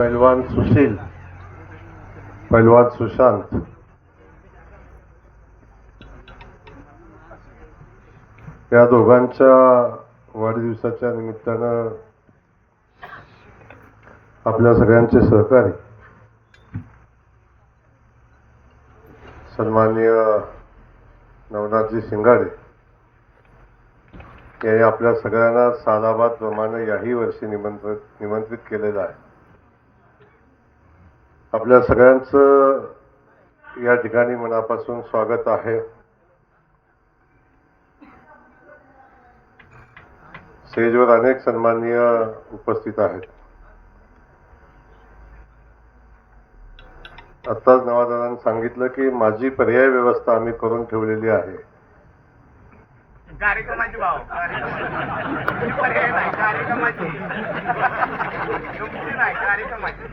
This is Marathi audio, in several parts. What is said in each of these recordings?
पैलवान सुशील, पैलवान सुशांत या दोघांच्या वाढदिवसाच्या निमित्तानं आपल्या सगळ्यांचे सहकारी सन्माननीय नवनाथजी शिंगाडे यांनी आपल्या सगळ्यांना सालाबाद प्रमाणे याही वर्षी निमंत्रित केलेलं आहे. आपल्या सगळ्यांचं या ठिकाणी मनापासून स्वागत आहे. स्टेजवर अनेक सन्माननीय उपस्थित आहेत. आत्ताच नवादारांनी सांगितलं की माझी पर्याय व्यवस्था आम्ही करून ठेवलेली आहे. कार्यक्रमाची भाव पर्याय नाही, कार्यक्रमाची तुमची नाही, कार्यक्रमाची.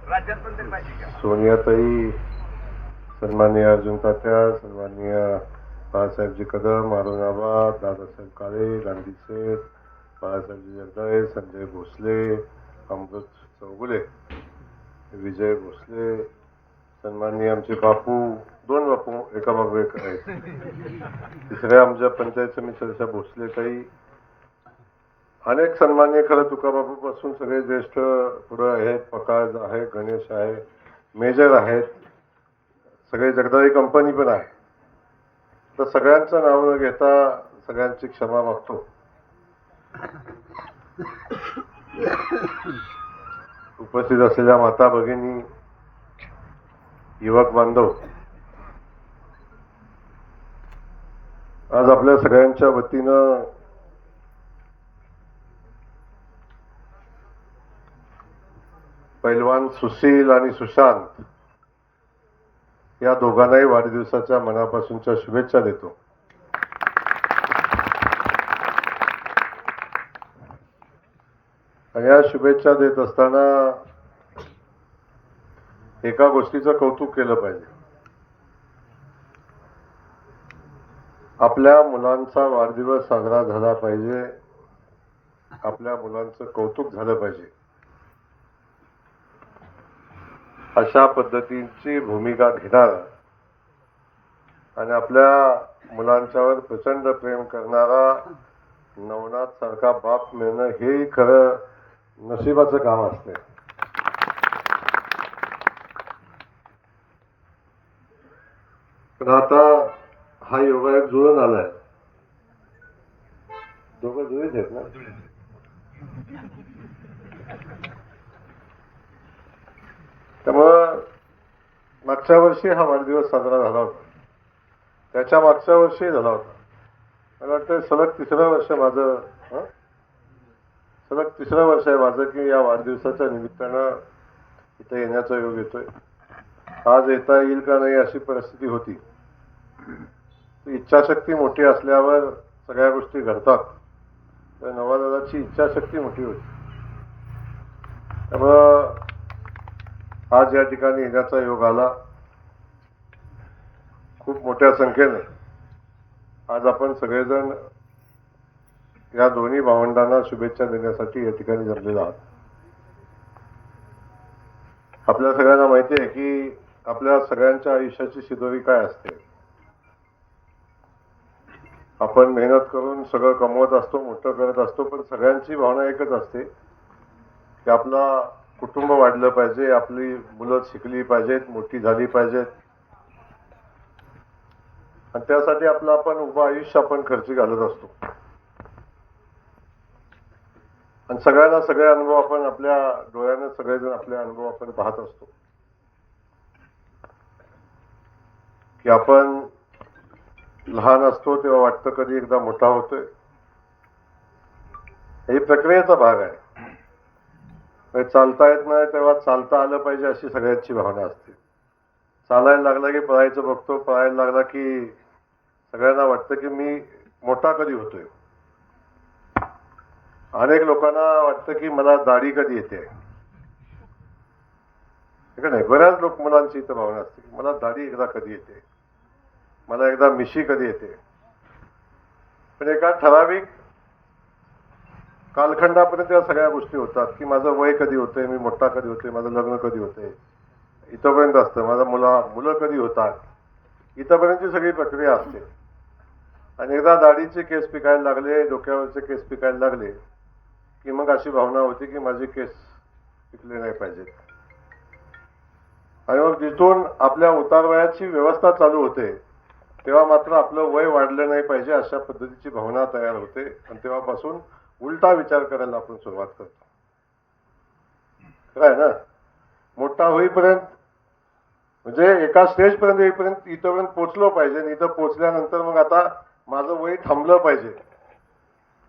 राज्यात पण तरी पाहिजे. सोनियाताई, सन्माननीय अर्जुन तात्या, सन्माननीय बाळासाहेबजी कदम, अरुणाबाद, दादासाहेब काळे, गांधी सेठ, बाळासाहेबजी जगदाळे, संजय भोसले, अमृत चौगुले, विजय भोसले, सन्माननीय आमचे बापू, दोन बापू एका मागो एक आहेत, तिसऱ्या आमच्या पंचायत समितीच्या भोसलेताई, अनेक सन्माननीय खरं तुकाबापू पासून सगळे ज्येष्ठ पुढं आहेत. पकाज आहे, गणेश आहे, मेजर आहेत, सगळे जगदाळे कंपनी पण आहे. तर सगळ्यांचं नाव न घेता सगळ्यांची क्षमा मागतो. उपस्थित असलेल्या माता भगिनी, युवक बांधव, आज आपल्या सगळ्यांच्या वतीनं पैलवान सुशील आणि सुशांत या दोघांनाही वाढदिवसाच्या मनापासूनच्या शुभेच्छा देतो. आणि या शुभेच्छा देत असताना एका गोष्टीचं कौतुक केलं पाहिजे. आपल्या मुलांचा वाढदिवस साजरा झाला पाहिजे, आपल्या मुलांचं कौतुक झालं पाहिजे, अशा पद्धतीची भूमिका घेणारा आणि आपल्या मुलांच्यावर प्रचंड प्रेम करणारा नवनाथ सारखा बाप मिळणं हे खरं नशिबाचं काम असते. पण आता हा योगायोग जुळून आलाय. दोघं जुळीत आहेत ना. त्यामुळं मागच्या वर्षी हा वाढदिवस साजरा झाला होता, त्याच्या मागच्या वर्षी झाला होता. मला वाटतं सलग तिसरं वर्ष आहे माझं की या वाढदिवसाच्या निमित्तानं इथे येण्याचा योग येतोय. आज येता येईल का नाही अशी परिस्थिती होती. इच्छाशक्ती मोठी असल्यावर सगळ्या गोष्टी घडतात. तर नवादादाची इच्छाशक्ती मोठी होती. त्यामुळं आज या ठिकाणी येण्याचा योग आला. खूप मोठ्या संख्येने आज आपण सगळेजण या दोन्ही भावंडांना शुभेच्छा देण्यासाठी या ठिकाणी जमलेलो आहात. आपल्या सगळ्यांना माहिती आहे की आपल्या सगळ्यांच्या आयुष्याची शिदोरी काय असते. आपण मेहनत करून सगळं कमवत असतो, मोठं करत असतो, पण सगळ्यांची भावना एकच असते की आपला कुटुंब वाढलं पाहिजे, आपली मुलं शिकली पाहिजेत, मोठी झाली पाहिजेत, आणि त्यासाठी आपलं आपण उभं आयुष्य आपण खर्ची घालत असतो. आणि सगळ्यांना सगळे अनुभव आपण आपल्या डोळ्याने सगळेजण आपले अनुभव आपण पाहत असतो की आपण लहान असतो तेव्हा वाटतं कधी एकदा मोठा होतोय. ही प्रक्रियेचा भाग आहे. चालता येत नाही तेव्हा चालता आलं पाहिजे अशी सगळ्यांची भावना असते. चालायला लागला की पळायचं बघतो, पळायला लागला की सगळ्यांना वाटतं की मी मोठा कधी होतोय. अनेक लोकांना वाटतं की मला दाढी कधी येते. नाही, बऱ्याच मुलांची इथं भावना असते की मला दाढी एकदा कधी येते. मला एकदा मिशी कधी येते, पण एका ठराविक कालखंडापर्यंत या सगळ्या गोष्टी होतात की माझं वय कधी होतंय, मी मोठा कधी होतोय, माझं लग्न कधी होतंय, इथंपर्यंत असतं, माझा मुलं कधी होतात, इथंपर्यंतची सगळी प्रक्रिया असते. आणि एकदा दाढीचे केस पिकायला लागले, डोक्यावरचे केस पिकायला लागले की मग अशी भावना होती की माझे केस पिकले नाही पाहिजेत. आणि मग जिथून आपल्या उतारवयाची व्यवस्था चालू होते तेव्हा मात्र आपलं वय वाढलं नाही पाहिजे अशा पद्धतीची भावना तयार होते. आणि तेव्हापासून उलटा विचार करायला आपण सुरुवात करतो. खरं आहे ना? मोठा होईपर्यंत म्हणजे एका स्टेजपर्यंत येईपर्यंत इथंपर्यंत पोचलो पाहिजे आणि इथं पोचल्यानंतर मग आता माझं वय थांबलं पाहिजे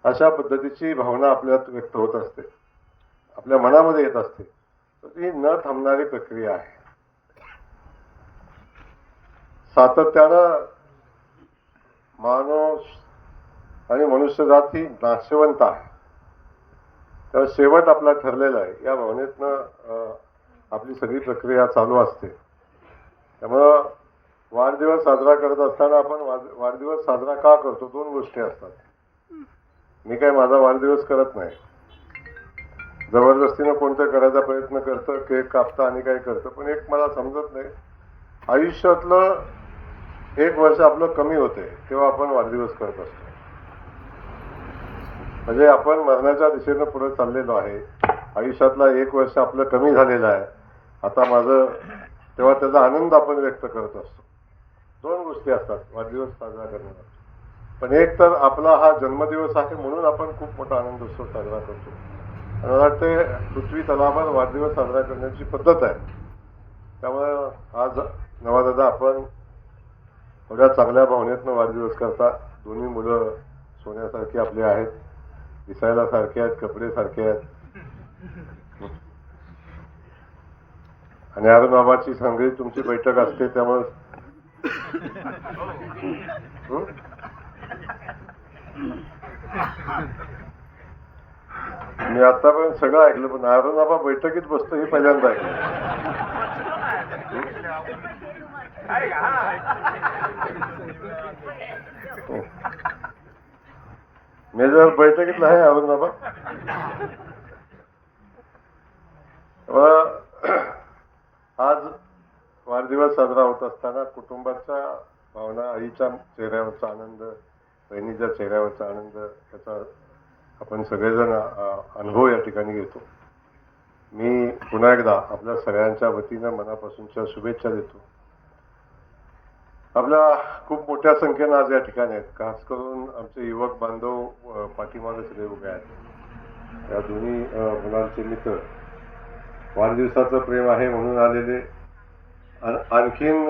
अशा पद्धतीची भावना आपल्यात व्यक्त होत असते, आपल्या मनामध्ये येत असते. तर ती न थांबणारी प्रक्रिया आहे. सातत्यानं माणूस आणि मनुष्यजात ही नाशवंत आहे. तर शेवट आपला ठरलेला आहे या भावनेतनं आपली सगळी प्रक्रिया चालू असते. त्यामुळं वाढदिवस साजरा करत असताना आपण वाढदिवस साजरा का करतो? दोन गोष्टी असतात. मी काय माझा वाढदिवस करत नाही, जबरदस्तीनं कोणतं करायचा प्रयत्न करतं, केक कापतं आणि काय करतं. पण एक मला समजत नाही, आयुष्यातलं एक वर्ष आपलं कमी होते तेव्हा आपण वाढदिवस करत असतो. म्हणजे आपण मरणाच्या दिशेनं पुढे चाललेलो आहे. आयुष्यातला एक वर्ष आपलं कमी झालेलं आहे आता माझं, तेव्हा त्याचा आनंद आपण व्यक्त करत असतो. दोन गोष्टी असतात वाढदिवस साजरा करण्यासाठी. पण एक तर आपला हा जन्मदिवस आहे म्हणून आपण खूप मोठा आनंद उत्सव साजरा करतो. मला वाटते पृथ्वी तलावर वाढदिवस साजरा करण्याची पद्धत आहे. त्यामुळे आज नवादादा आपण एवढ्या चांगल्या भावनेतनं वाढदिवस करता. दोन्ही मुलं सोन्यासारखी आपली आहेत, दिसायला सारखे आहेत, कपडे सारखे आहेत. आणि अरुण बाबाची सांगली तुमची बैठक असते त्यामुळे मी आतापर्यंत सगळं ऐकलं, पण अरुण बाबा बैठकीत बसतो हे पहिल्यांदा ऐकलं. मी जर बैठकीतला आहे अरुण बाबा. आज वाढदिवस साजरा होत असताना कुटुंबाच्या भावना, आईच्या चेहऱ्यावरचा आनंद, बहिणीच्या चेहऱ्यावरचा आनंद याचा आपण सगळेजण अनुभव या ठिकाणी घेतो. मी पुन्हा एकदा आपल्या सगळ्यांच्या वतीनं मनापासूनच्या शुभेच्छा देतो. आपल्या खूप मोठ्या संख्येनं आज या ठिकाणी आहेत. खास करून आमचे युवक बांधव पाठीमागे सगळे उभे आहेत. या दोन्ही मुलांचे मित्र वाढदिवसाचं प्रेम आहे म्हणून आलेले. आणखीन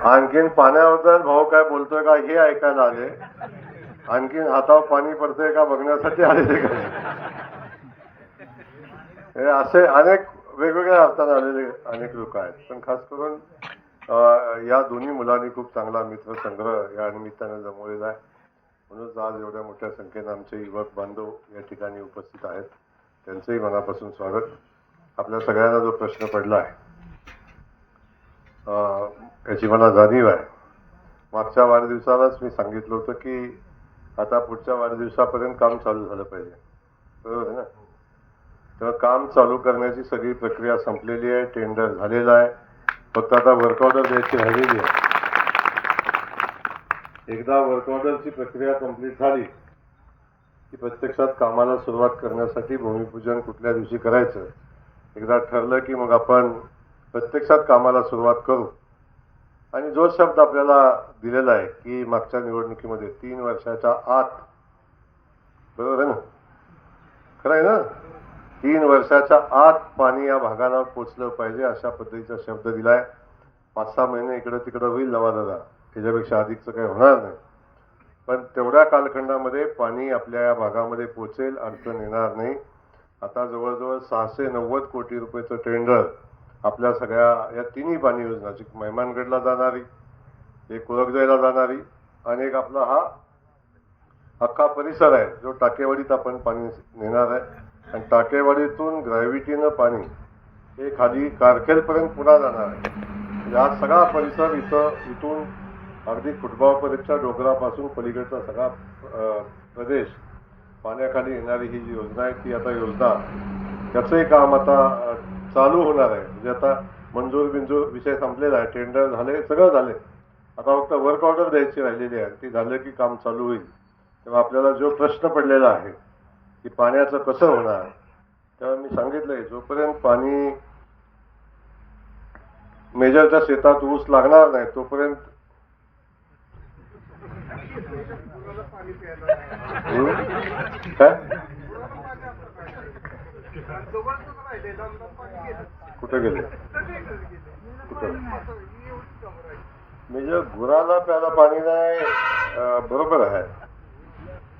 आणखीन पाण्याबद्दल भाऊ काय बोलतोय का हे ऐकायला आले. आणखीन हातावर पाणी पडतंय का बघण्यासाठी आलेले का? हे असे अनेक वेगवेगळ्या अर्थाने आलेले अनेक लोक आहेत. पण खास करून या दोन्ही मुलांनी खूप चांगला मित्रसंग्रह या निमित्तानं जमवलेला आहे. म्हणूनच आज एवढ्या मोठ्या संख्येनं आमचे युवक बांधव या ठिकाणी उपस्थित आहेत. त्यांचंही मनापासून स्वागत. आपल्या सगळ्यांना जो प्रश्न पडला आहे याची मला जाणीव आहे. मागच्या वाढदिवसालाच मी सांगितलं होतं की आता पुढच्या वाढदिवसापर्यंत काम चालू झालं पाहिजे, बरोबर आहे ना? तर काम चालू करण्याची सगळी प्रक्रिया संपलेली आहे, टेंडर झालेलं आहे, फक्त आता वर्क ऑर्डर द्यायची राहिलेली आहे. एकदा वर्क ऑर्डरची प्रक्रिया कंप्लीट झाली की प्रत्यक्षात कामाला सुरुवात करण्यासाठी भूमिपूजन कुठल्या दिवशी करायचं एकदा ठरलं की मग आपण प्रत्यक्षात कामाला सुरुवात करू. आणि जो शब्द आपल्याला दिलेला आहे की मागच्या निवडणुकीमध्ये 3 वर्षाच्या आत, बरोबर आहे ना? खरं आहे ना? 3 वर्षाच्या आत पाणी या भागाला पोचलं पाहिजे अशा पद्धतीचा शब्द दिलाय. 5-6 महिने इकडं तिकडं होईल नवादादा, त्याच्यापेक्षा अधिकचं काही होणार नाही. पण तेवढ्या कालखंडामध्ये पाणी आपल्या या भागामध्ये पोचेल, अडचण येणार नाही. आता जवळजवळ 690 कोटी रुपयाचं टेंडर आपल्या सगळ्या या तिन्ही पाणी योजनाची, मेहमानगडला जाणारी, एक कुळकजाईला जाणारी आणि एक आपला हा अख्खा परिसर आहे जो टाकेवाडीत आपण पाणी नेणार आहे. आणि टाकेवाडीतून ग्रॅव्हिटीनं पाणी हे खाली कारखेलपर्यंत पुन्हा जाणार आहे. म्हणजे हा सगळा परिसर इथून अगदी फुटबॉलपर्यंतच्या डोंगरापासून पलीकडचा सगळा प्रदेश पाण्याखाली येणारी ही जी योजना आहे ती आता योजना त्याचंही काम आता चालू होणार आहे. म्हणजे आता मंजूर विषय संपलेला आहे, टेंडर झाले, सगळं झाले. आता फक्त वर्क ऑर्डर द्यायची राहिलेली आहे. ती झालं की काम चालू होईल. तेव्हा आपल्याला जो प्रश्न पडलेला आहे की पाण्याचं कसं होणार, तेव्हा मी सांगितलंय जोपर्यंत पाणी मेजरच्या शेतात ऊस लागणार नाही तोपर्यंत काय कुठे गेले कुठं म्हणजे गुराला प्यायला पाणी नाही, बरोबर आहे.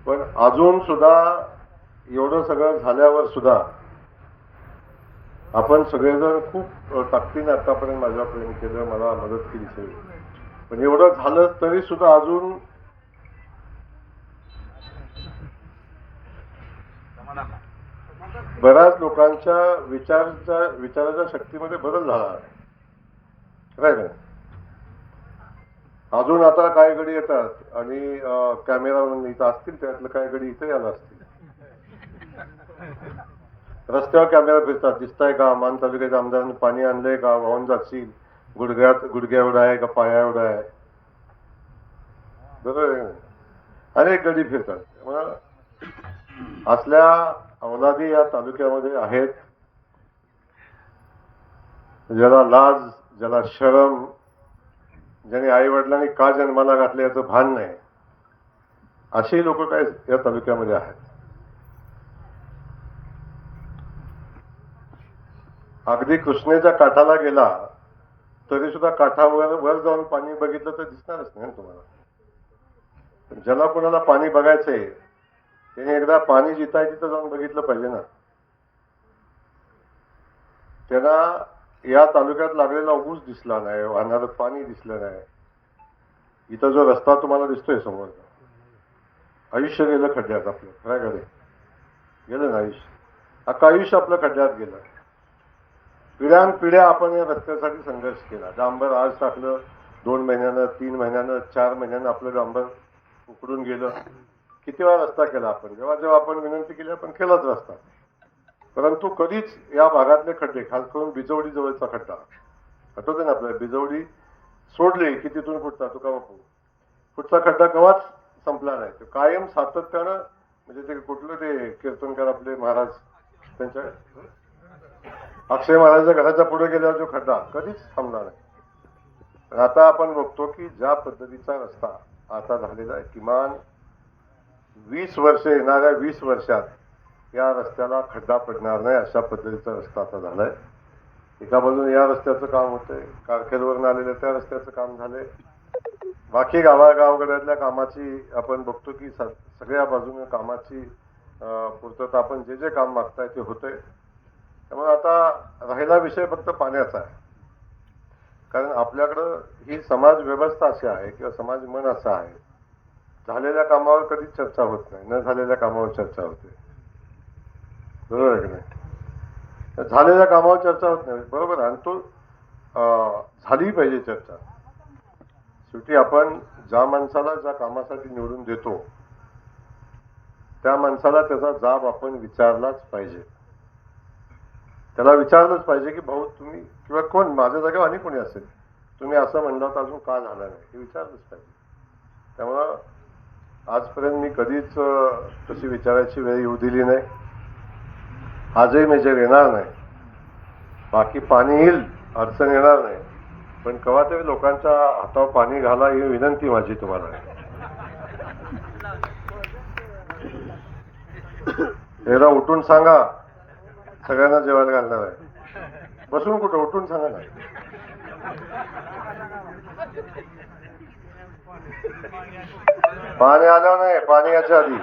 पण अजून सुद्धा एवढं सगळं झाल्यावर सुद्धा आपण सगळेजण खूप ताकदीने आतापर्यंत माझ्यापर्यंत केलं, मला मदत केली सगळी. पण एवढं झालं तरी सुद्धा अजून बऱ्याच लोकांच्या विचाराच्या शक्तीमध्ये बदल झाला आहे. काय नाही अजून आता काही गडी येतात आणि कॅमेरा इथं असतील, त्यातलं काही गडी इथे यायला असतील. रस्त्यावर कॅमेरा फिरतात, दिसताय का मान तालुक्याच्या आमदारांनी पाणी आणलंय का, वाहून जातील, गुडघ्या एवढा आहे का पाया एवढा आहे, बरोबर आहे. अनेक गडी फिरतात. त्यामुळे असल्या अवलादी या तालुक्यामध्ये आहेत ज्याला लाज, ज्याला शरम, ज्याने आई वडिलांनी का जन्माला घातले याचं भान नाही, अशी लोक काय या तालुक्यामध्ये आहेत. अगदी कृष्णेच्या काठाला गेला तरी सुद्धा काठावर जाऊन पाणी बघितलं तर दिसणारच नाही तुम्हाला. पण ज्याला कोणाला पाणी बघायचंय त्याने एकदा पाणी जिथं आहे तिथं जाऊन बघितलं पाहिजे ना. त्यांना या तालुक्यात लागलेला ऊस दिसला नाही, वाहणारं पाणी दिसलं नाही. इथं जो रस्ता तुम्हाला दिसतोय समोर, आयुष्य गेलं खड्ड्यात आपलं, खऱ्याकडे गेलं ना आयुष्य, अख्खं आयुष्य आपलं खड्ड्यात गेलं. पिढ्यानपिढ्या आपण या रस्त्यासाठी संघर्ष केला. डांबर आज टाकलं, 2 महिन्यानं, 3 महिन्यानं, 4 महिन्यानं आपलं डांबर उकडून गेलं. किती वेळा रस्ता केला आपण, जेव्हा आपण विनंती केली आपण केलाच रस्ता. परंतु कधीच या भागातले खड्डे, खास करून बिजवडी जवळचा खड्डा आठवते ना आपल्याला, बिजवडी सोडले की तिथून पुढचा तुकाबापू पुढचा खड्डा कवाच संपला नाही. तो कायम सातत्यानं, म्हणजे ते कुठलं ते कीर्तनकार आपले महाराज, त्यांच्या अक्षय महाराजांच्या घराच्या पुढे गेल्यावर जो खड्डा कधीच थांबला नाही. पण आता आपण बघतो की ज्या पद्धतीचा रस्ता आता झालेला आहे, किमान 20 वर्ष, येणाऱ्या 20 वर्षात या रस्त्याला खड्डा पडणार नाही अशा पद्धतीचा रस्ता आता झालाय. एका बाजूने या रस्त्याचं काम होतंय, कारखेलवरून आलेल्या त्या रस्त्याचं काम झालंय. बाकी गावागड्यातल्या कामाची आपण बघतो की सगळ्या बाजूने कामाची पूर्तता, आपण जे जे काम मागताय ते होतंय. त्यामुळे आता राहिला विषय फक्त पाण्याचा आहे. कारण आपल्याकडं ही समाज व्यवस्था अशी आहे किंवा समाज मन असं आहे, झालेल्या कामावर कधीच चर्चा होत नाही, न झालेल्या कामावर चर्चा होते, बरोबर आहे की नाही. झालेल्या कामावर चर्चा होत नाही, बरोबर. आणि तो झाली पाहिजे चर्चा. शेवटी आपण ज्या माणसाला ज्या कामासाठी निवडून देतो त्या माणसाला त्याचा जाब आपण विचारलाच पाहिजे. त्याला विचारलंच पाहिजे की भाऊ तुम्ही, किंवा कोण माझ्या जागेवर आणि कोणी असेल, तुम्ही असं म्हणलं तर अजून का झालं नाही, हे विचारलंच पाहिजे. त्यामुळं आजपर्यंत मी कधीच तशी विचारायची वेळ येऊ दिली नाही. आजही मेजर येणार नाही. बाकी पाणी येईल, अडचण येणार नाही, पण केव्हा तरी लोकांच्या हातावर पाणी घाला ही विनंती माझी तुम्हाला. एकदा उठून सांगा, सगळ्यांना जेवायला घालणार आहे. बसून कुठं, उठून सांगा ना. पाणी आल्यावर नाही, पाणी याच्या आधी.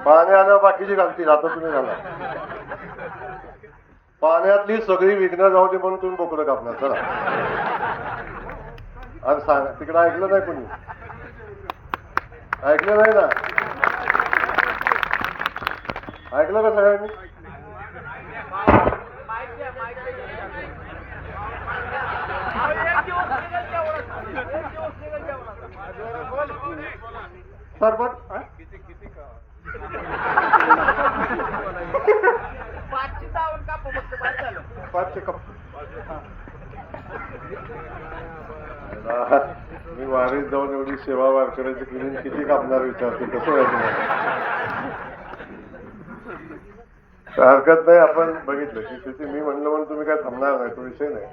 पाणी आल्यावर बाकीची घालतील, आता तुम्ही घाला. पाण्यातली सगळी विघ्न जाऊ दे म्हणून तुम्ही बोकडं कापणार. चला आणि सांगा, तिकडे ऐकलं नाही कोणी, ऐकलं नाही ना. ऐकलं का सगळ्यांनी? सर पण पाचशे कप मी वारीत जाऊन एवढी सेवा वारकऱ्याची केली, किती कापणार विचारते, कसं व्हायचं नाही. हरकत नाही. आपण बघितलं की तिथे मी म्हणलं म्हणून तुम्ही काय थांबणार नाही, तो विषय नाही.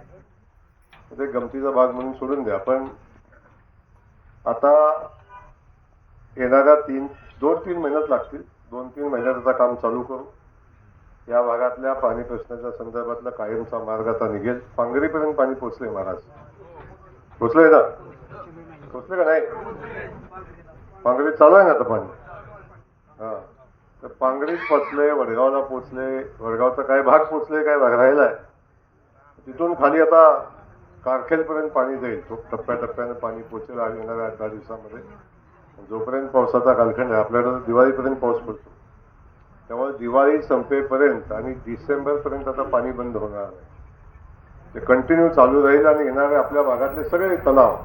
ते गमतीचा भाग म्हणून सोडून द्या. पण आता येणाऱ्या 2-3 महिन्यात लागतील. 2-3 महिन्यात आता काम चालू करू. या भागातल्या पाणी प्रश्नाच्या संदर्भातला कायमचा मार्ग आता निघेल. पांगरीपर्यंत पाणी पोचले. महाराज पोचलंय ना? पोचले का नाही? पांगरीत चालू आहे ना आता पाणी. हा, तर पांगरीत पोचले, वडगावला पोचले, वडगावचा काय भाग पोचले, काय भाग राहिलाय. तिथून खाली आता कारखेलपर्यंत पाणी जाईल. तो टप्प्याटप्प्याने पाणी पोचेल आणि येणाऱ्या 8-10 दिवसामध्ये. जोपर्यंत पावसाचा कालखंड आहे, आपल्याकडे दिवाळीपर्यंत पाऊस पडतो. त्यामुळे दिवाळी संपेपर्यंत आणि डिसेंबरपर्यंत आता पाणी बंद होणार नाही. ते कंटिन्यू चालू राहील आणि येणारे आपल्या भागातले सगळे तलाव,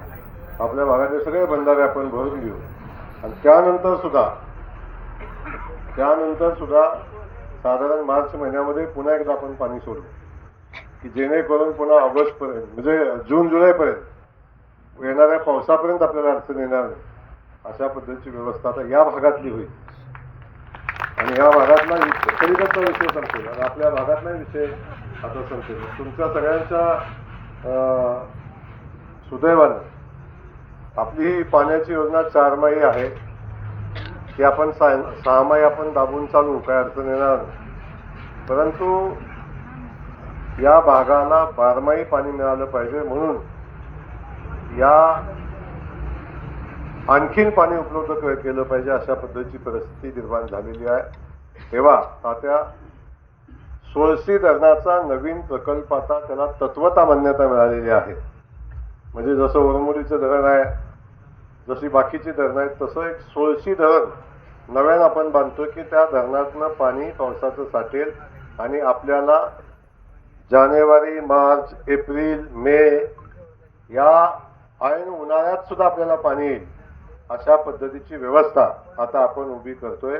आपल्या भागातले सगळे बंधारे आपण भरून घेऊ. आणि त्यानंतर सुद्धा साधारण मार्च महिन्यामध्ये पुन्हा एकदा आपण पाणी सोडू, की जेणेकरून पुन्हा ऑगस्टपर्यंत म्हणजे जून-जुलैपर्यंत येणाऱ्या पावसापर्यंत आपल्याला अडचण येणार नाही. अशा पद्धतीची व्यवस्था आता या भागातली होईल. आणि या भागातला पलीकडचा विषय संपेल आणि आपल्या भागातला विषय आता संपेल. तुमच्या सगळ्यांच्या सुदैवानं आपली ही पाण्याची योजना 4 आहे. ती आपण 6 आपण दाबून चालू, काय अडचण येणार नाही. परंतु या भागाला 12 पाणी मिळालं पाहिजे म्हणून या आणखीन पाणी उपलब्ध केलं पाहिजे, अशा पद्धतीची परिस्थिती निर्माण झालेली आहे. तेव्हा तात्या सोळशी धरणाचा नवीन प्रकल्प आता त्याला तत्वता मान्यता मिळालेली आहे. म्हणजे जसं वरमुलीचं धरण आहे, जशी बाकीची धरणं आहेत, तसं एक सोळशी धरण नव्यानं आपण बांधतो की त्या धरणातनं पाणी पावसाचं साठेल आणि आपल्याला जानेवारी, मार्च, एप्रिल, मे या ऐन उन्हाळ्यात सुद्धा आपल्याला पाणी येईल. अशा पद्धतीची व्यवस्था आता आपण उभी करतोय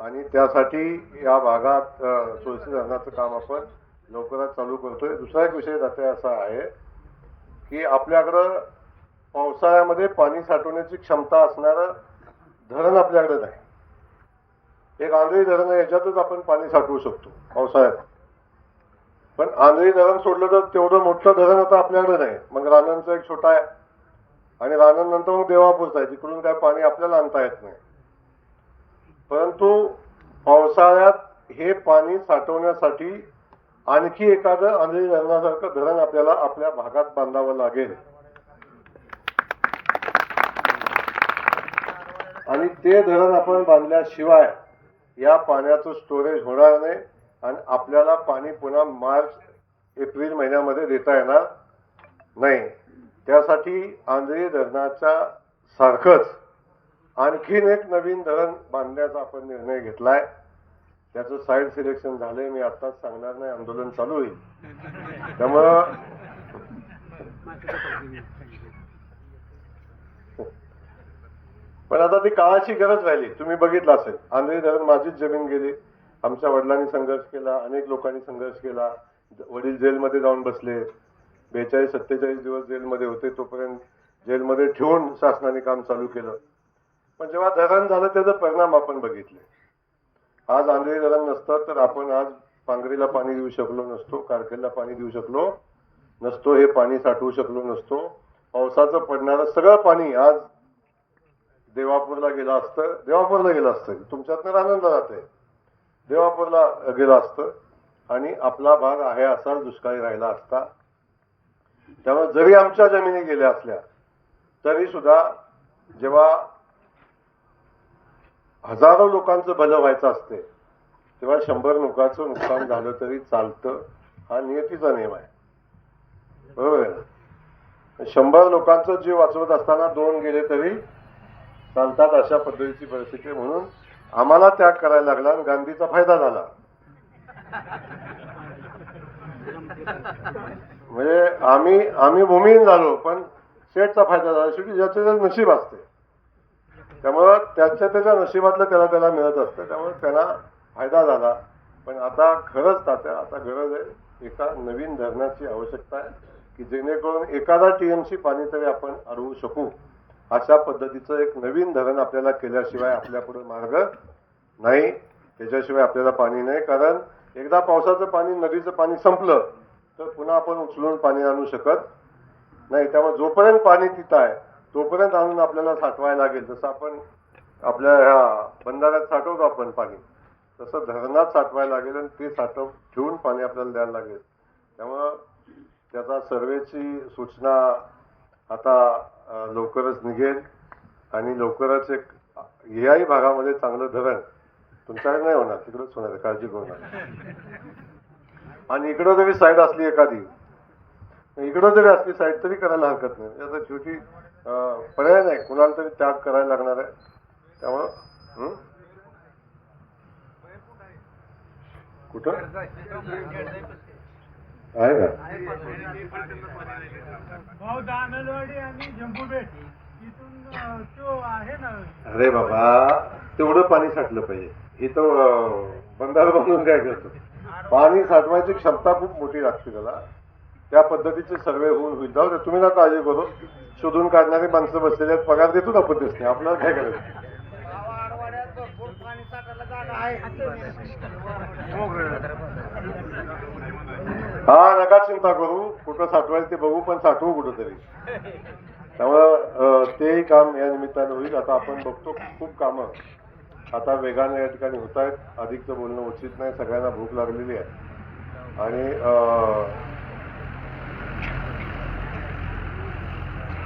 आणि त्यासाठी या भागात सोळशी धरणाचं काम आपण लवकरात चालू करतोय. दुसरा एक विषय जाते असा आहे की आपल्याकडं पावसाळ्यामध्ये पाणी साठवण्याची क्षमता असणारं धरण आपल्याकडे नाही. एक आंधळी धरण आहे, याच्यातच आपण पाणी साठवू शकतो पावसाळ्यात. पण आंधळी धरण सोडलं तर तेवढं मोठं धरण आता आपल्याकडे नाही. मग रानांचं एक छोटा आहे आणि रानांनंतर मग देवापूरचं आहे, तिकडून काय पाणी आपल्याला आणता येत नाही. परंतु पावसाळ्यात हे पाणी साठवण्यासाठी आणखी एखादं आंधळी धरणासारखं धरण आपल्याला आपल्या भागात बांधावं लागेल. आणि ते धरण आपण बांधल्याशिवाय या पाण्याचं स्टोरेज होणार नाही आणि आपल्याला पाणी पुन्हा मार्च, एप्रिल महिन्यामध्ये देता येणार नाही. त्यासाठी आंधळी धरणाच्या सारखंच आणखीन एक नवीन धरण बांधण्याचा आपण निर्णय घेतलाय. त्याचं साईड सिलेक्शन झालंय, मी आत्ताच सांगणार नाही, आंदोलन चालू होईल. त्यामुळं पण आता ती काळाची गरज राहिली. तुम्ही बघितलं असेल, आंधळी धरण माझीच जमीन गेली. आमच्या वडिलांनी संघर्ष केला, अनेक लोकांनी संघर्ष केला. वडील जेलमध्ये जाऊन बसले, 42-47 दिवस जेलमध्ये होते. तोपर्यंत जेलमध्ये ठेवून शासनाने काम चालू केलं. पण जेव्हा धरण झालं त्याचा परिणाम आपण बघितले. आज आंधळी धरण नसतं तर आपण आज पांगरीला पाणी देऊ शकलो नसतो, कारखेलला पाणी देऊ शकलो नसतो, हे पाणी साठवू शकलो नसतो. पावसाचं पडणारं सगळं पाणी आज देवापूरला गेलं असतं. तुमच्यातनं रानांना जाते, देवापूरला गेलं असतं आणि आपला भाग आहे असा दुष्काळी राहिला असता. त्यामुळे जरी आमच्या जमिनी गेल्या असल्या तरी सुद्धा जेव्हा हजारो लोकांचं भलं व्हायचं असते तेव्हा 100 लोकांचं नुकसान झालं तरी चालतं. हा नियतीचा नियम आहे, बरोबर आहे ना? 100 लोकांचा जीव वाचवत असताना 2 गेले तरी चालतात, अशा पद्धतीची परिस्थिती. म्हणून आम्हाला त्याग करायला लागला आणि गांधीचा फायदा झाला. म्हणजे आम्ही भूमिहीन झालो, पण शेठचा फायदा झाला. शेवटी ज्याचे जे नशीब असते, त्यामुळं त्याच्या नशिबातलं त्याला मिळत असतं, त्यामुळे त्यांना फायदा झाला. पण आता खरंच तात्या, आता गरज आहे एका नवीन धरणाची आवश्यकता आहे, की जेणेकरून एखादा टीएमसी पाणी तरी आपण अडवू शकू. अशा पद्धतीचं एक नवीन धरण आपल्याला केल्याशिवाय आपल्यापुढे मार्ग नाही. त्याच्याशिवाय आपल्याला पाणी नाही. कारण एकदा पावसाचं पाणी, नदीचं पाणी संपलं तर पुन्हा आपण उचलून पाणी आणू शकत नाही. त्यामुळे जोपर्यंत पाणी तिथं आहे तोपर्यंत आणून आपल्याला साठवायला लागेल. जसं आपण आपल्या ह्या बंधाऱ्यात साठवतो आपण पाणी, तसं धरणात साठवायला लागेल आणि ते ठेवून पाणी आपल्याला द्यायला लागेल. त्यामुळं त्याचा सर्वेची सूचना आता लवकरच निघेल आणि लवकरच एक याही भागामध्ये चांगलं धरण तुमच्याकडे नाही होणार, तिकडेच होणार, काळजी करू नका. आणि इकडं जरी साईड असली एखादी, इकडं जरी असली साईड तरी करायला हरकत नाही. आता शेवटी पर्याय नाही, कुणाला तरी त्याग करायला लागणार आहे. त्यामुळं कुठं आहे का? अरे बाबा, तेवढं पाणी साठलं पाहिजे. इथं बंधारा बांधून काय करतो? पाणी साठवायची क्षमता खूप मोठी लागते त्याला. त्या पद्धतीचे सर्वे होईल. जाऊ दे, तुम्ही ना काळजी करू. शोधून काढणारी माणसं बसलेली आहेत, पगार देतो ना पद्धतीने. आपल्याला काय करायचं? हा, नका चिंता करू. कुठं साठवायचं ते बघू, पण साठवू कुठंतरी. त्यामुळं तेही काम या निमित्तानं होईल. आता आपण बघतो खूप कामं आता वेगाने या ठिकाणी होत आहेत. अधिकचं बोलणं उचित नाही, सगळ्यांना भूक लागलेली आहे. आणि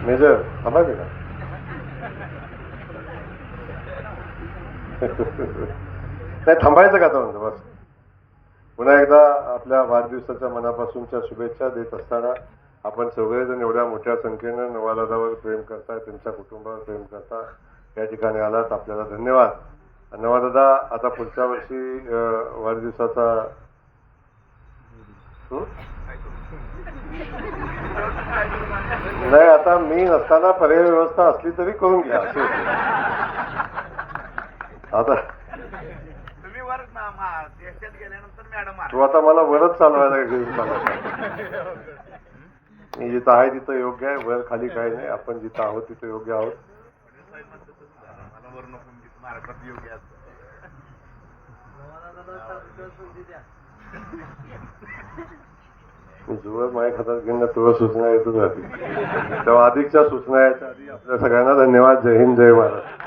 मेजर थांबायचं का? नाही, थांबायचं का आता म्हणतो बस. पुन्हा एकदा आपल्या वाढदिवसाच्या मनापासूनच्या शुभेच्छा देत असताना, आपण सगळेजण एवढ्या मोठ्या संख्येनं नवादावर प्रेम करताय, त्यांच्या कुटुंबावर प्रेम करता, या ठिकाणी आलात, आपल्याला धन्यवाद. नवादादा, आता पुढच्या वर्षी वाढदिवसाचा नाही, आता मी नसताना पर्याय व्यवस्था असली तरी करून घ्या. आता तुम्ही वर गेल्यानंतर मॅडम तू आता मला वरच चालवायला घेऊन चालवायचा. मी जिथं आहे तिथं योग्य आहे, वर खाली काही नाही. आपण जिथं आहोत तिथं योग्य आहोत. मला वर नको, महाराष्ट्रात योग्य असतं. जुवर माझ्या खात्यात घेऊन तुला सूचना येतच राहतील. तेव्हा अधिकच्या सूचना यायच्या आधी आपल्या सगळ्यांना धन्यवाद. जय हिंद, जय महाराष्ट्र.